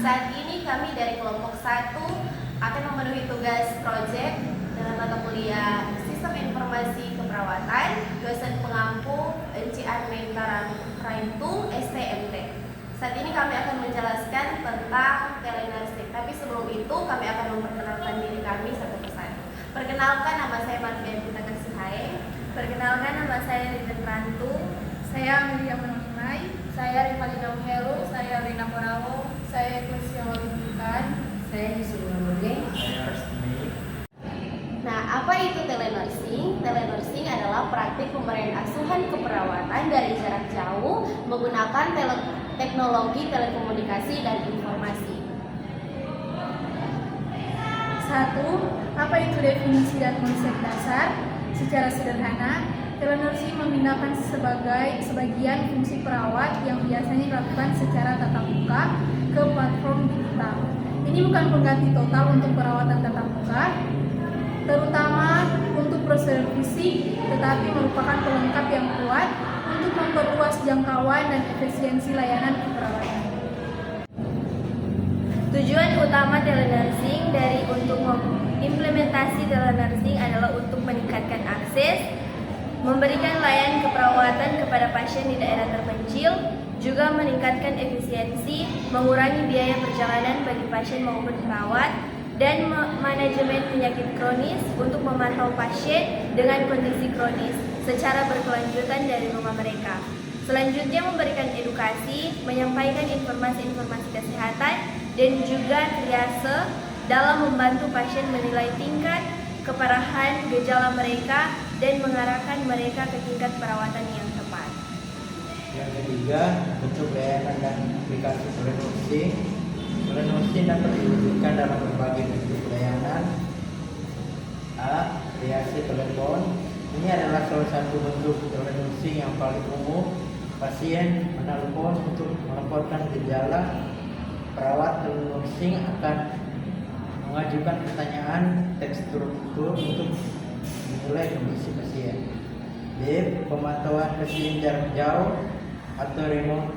Saat ini kami dari kelompok 1 akan memenuhi tugas proyek dalam mata kuliah Sistem Informasi Keperawatan, dosen pengampu NCR Raintung STMT. Saat ini kami akan menjelaskan tentang telenursing, tapi sebelum itu kami akan memperkenalkan diri kami satu persatu. Perkenalkan, nama saya Marfian Pita Kasihai. Perkenalkan, nama saya Rinten Rantung. Saya Amelia Menonai. Saya Rivalina Heru. Saya Rina Porawo. Saya Eklesia Walubukan. Saya Yusuf Nurul. Nah, apa itu telenursing? Telenursing adalah praktik pemberian asuhan keperawatan dari jarak jauh menggunakan teknologi telekomunikasi dan informasi. 1. Apa itu definisi dan konsep dasar? Secara sederhana, telenursing memindahkan sebagian fungsi perawat yang biasanya dilakukan secara tatap muka ke platform digital. Ini bukan pengganti total untuk perawatan tatap muka, terutama untuk prosedur fisik, tetapi merupakan pelengkap yang kuat untuk memperluas jangkauan dan efisiensi layanan keperawatan. Tujuan utama telenursing untuk mengimplementasi telenursing adalah untuk meningkatkan akses, memberikan layanan keperawatan kepada pasien di daerah terpencil, juga meningkatkan efisiensi, mengurangi biaya perjalanan bagi pasien maupun perawat, dan manajemen penyakit kronis untuk memantau pasien dengan kondisi kronis secara berkelanjutan dari rumah mereka. Selanjutnya memberikan edukasi, menyampaikan informasi-informasi kesehatan, dan juga triase dalam membantu pasien menilai tingkat keparahan gejala mereka dan mengarahkan mereka ke tingkat perawatan yang tepat. Yang ketiga, bentuk layanan dan aplikasi telenursing. Telenursing dapat diwujudkan dalam berbagai bentuk layanan. A. Triase telepon. Ini adalah salah satu bentuk telenursing yang paling umum. Pasien menelpon untuk melaporkan gejala. Perawat telenursing akan mengajukan pertanyaan terstruktur untuk menilai kondisi pasien. B. Pemantauan pasien jarak jauh atau remote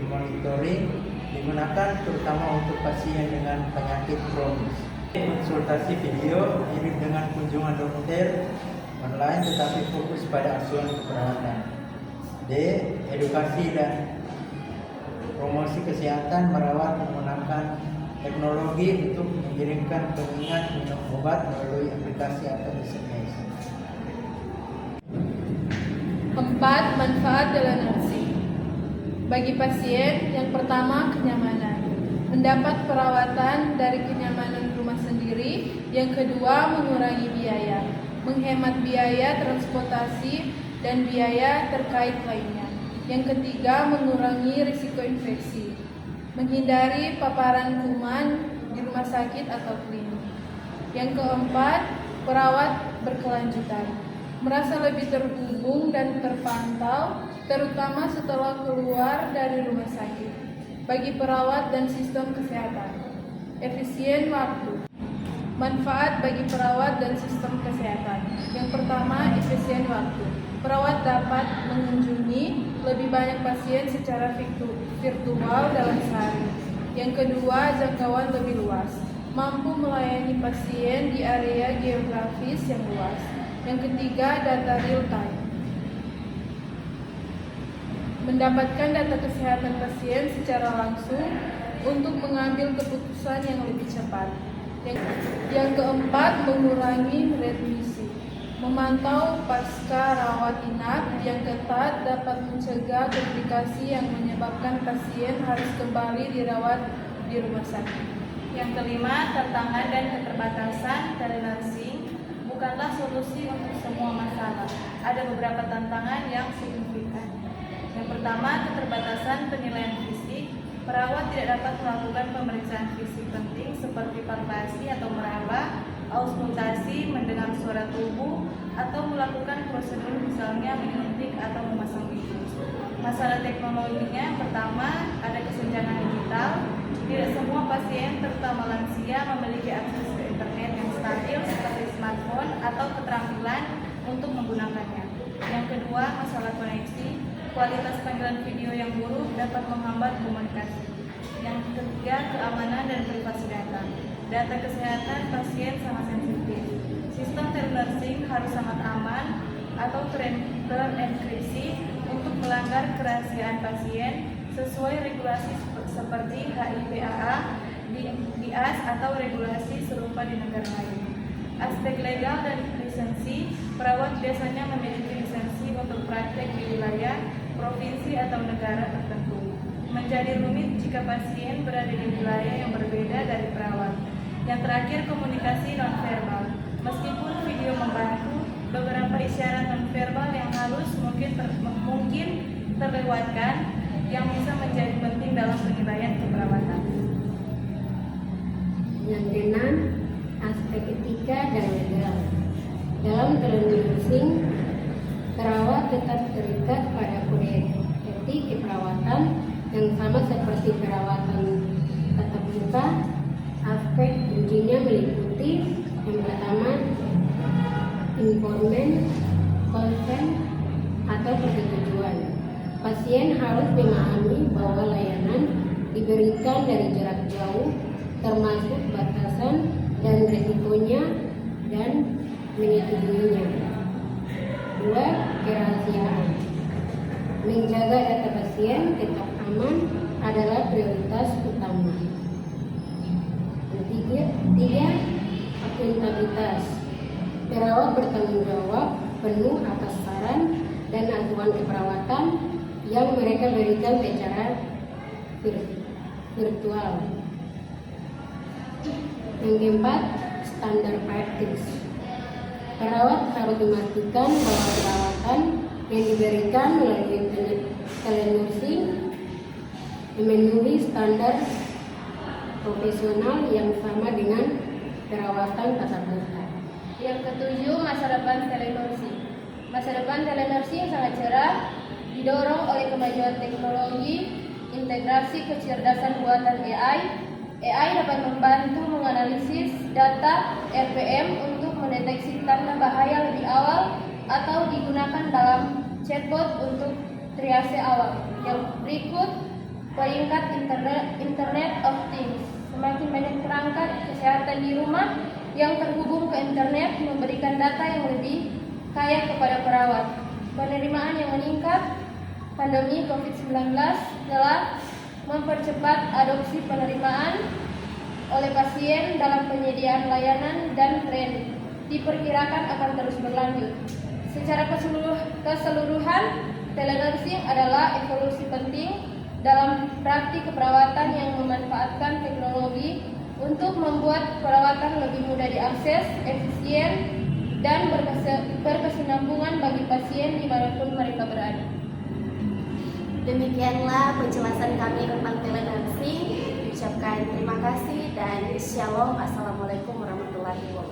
monitoring digunakan terutama untuk pasien dengan penyakit kronis. Konsultasi video mirip dengan kunjungan dokter online tetapi fokus pada asuhan keperawatan. D. Edukasi dan promosi kesehatan, merawat menggunakan teknologi untuk mengirimkan pengingat minum obat melalui aplikasi atau SMS. 4. Manfaat telenursing bagi pasien. Yang pertama, kenyamanan. Mendapat perawatan dari kenyamanan rumah sendiri. Yang kedua, mengurangi biaya. Menghemat biaya transportasi dan biaya terkait lainnya. Yang ketiga, mengurangi risiko infeksi. Menghindari paparan kuman di rumah sakit atau klinik. Yang keempat, perawat berkelanjutan. Merasa lebih terhubung dan terpantau, terutama setelah keluar dari rumah sakit. Bagi perawat dan sistem kesehatan, efisien waktu. Manfaat bagi perawat dan sistem kesehatan. Yang pertama, efisien waktu. Perawat dapat mengunjungi lebih banyak pasien secara virtual dalam sehari. Yang kedua, jangkauan lebih luas. Mampu melayani pasien di area geografis yang luas. Yang ketiga, data real time. Mendapatkan data kesehatan pasien secara langsung untuk mengambil keputusan yang lebih cepat. Yang keempat, mengurangi readmisi. Memantau pasca rawat inap yang ketat dapat mencegah komplikasi yang menyebabkan pasien harus kembali dirawat di rumah sakit. Yang kelima, tantangan dan keterbatasan telenursing bukanlah solusi untuk semua masalah. Ada beberapa tantangan yang signifikan. Yang pertama, keterbatasan penilaian fisik. Perawat tidak dapat melakukan pemeriksaan fisik penting seperti palpasi atau meraba, auskultasi, mendengar suara tubuh, atau melakukan prosedur misalnya menyuntik atau memasang bibir. Masalah teknologinya, pertama, ada kesenjangan digital. Tidak semua pasien, terutama lansia, memiliki akses ke internet yang stabil seperti smartphone atau keterampilan untuk menggunakannya. Yang kedua, masalah koneksi. kualitas panggilan video yang buruk dapat menghambat komunikasi. Yang ketiga, keamanan dan privasi data. Data kesehatan pasien sangat sensitif. Sistem telenursing harus sangat aman atau terenkripsi untuk melanggar kerahasiaan pasien sesuai regulasi seperti HIPAA, DIAS atau regulasi serupa di negara lain. Aspek legal dan lisensi, perawat biasanya memiliki lisensi untuk praktek di wilayah, provinsi atau negara tertentu. Menjadi rumit jika pasien berada di wilayah yang berbeda dari perawat. Yang terakhir, komunikasi nonverbal. Meskipun video membantu, beberapa isyarat nonverbal yang halus mungkin terlewatkan yang bisa menjadi penting dalam penilaian keperawatan. Yang keenam, aspek etika dan legal. Dalam telenursing, perawat tetap terikat pada kode etik keperawatan yang sama seperti perawatan tatap muka. Aspek kuncinya meliputi yang pertama, informan, consent, atau persetujuan. Pasien harus memahami bahwa layanan diberikan dari jarak jauh, termasuk batasan dan risikonya, dan menyetujuinya. 2. Kerahasiaan. Menjaga data pasien tetap aman adalah prioritas utama. 3. Akuntabilitas. Perawat bertanggung jawab penuh atas saran dan aduan keperawatan yang mereka berikan secara virtual. Yang keempat, standar praktis. Perawat harus memastikan bahwa perawatan yang diberikan melalui telenursing memenuhi standar profesional yang sama dengan perawatan tatap muka. Yang ketujuh, masa depan telenursing. Masa depan telenursing sangat cerah, didorong oleh kemajuan teknologi, integrasi kecerdasan buatan AI. AI dapat membantu menganalisis data RPM untuk mendeteksi tanda bahaya lebih awal atau digunakan dalam chatbot untuk triase awal. Yang berikut, peringkat Internet of Things. Semakin banyak perangkat kesehatan di rumah yang terhubung ke internet memberikan data yang lebih kaya kepada perawat. Penerimaan yang meningkat, pandemi COVID-19 telah mempercepat adopsi penerimaan oleh pasien dalam penyediaan layanan dan tren diperkirakan akan terus berlanjut. Secara keseluruhan, telenursing adalah evolusi penting dalam praktik keperawatan yang memanfaatkan teknologi untuk membuat perawatan lebih mudah diakses, efisien, dan berkesinambungan bagi pasien dimanapun mereka berada. Demikianlah penjelasan kami tentang telenursing. Ucapkan terima kasih dan shalom. Assalamualaikum warahmatullahi wabarakatuh.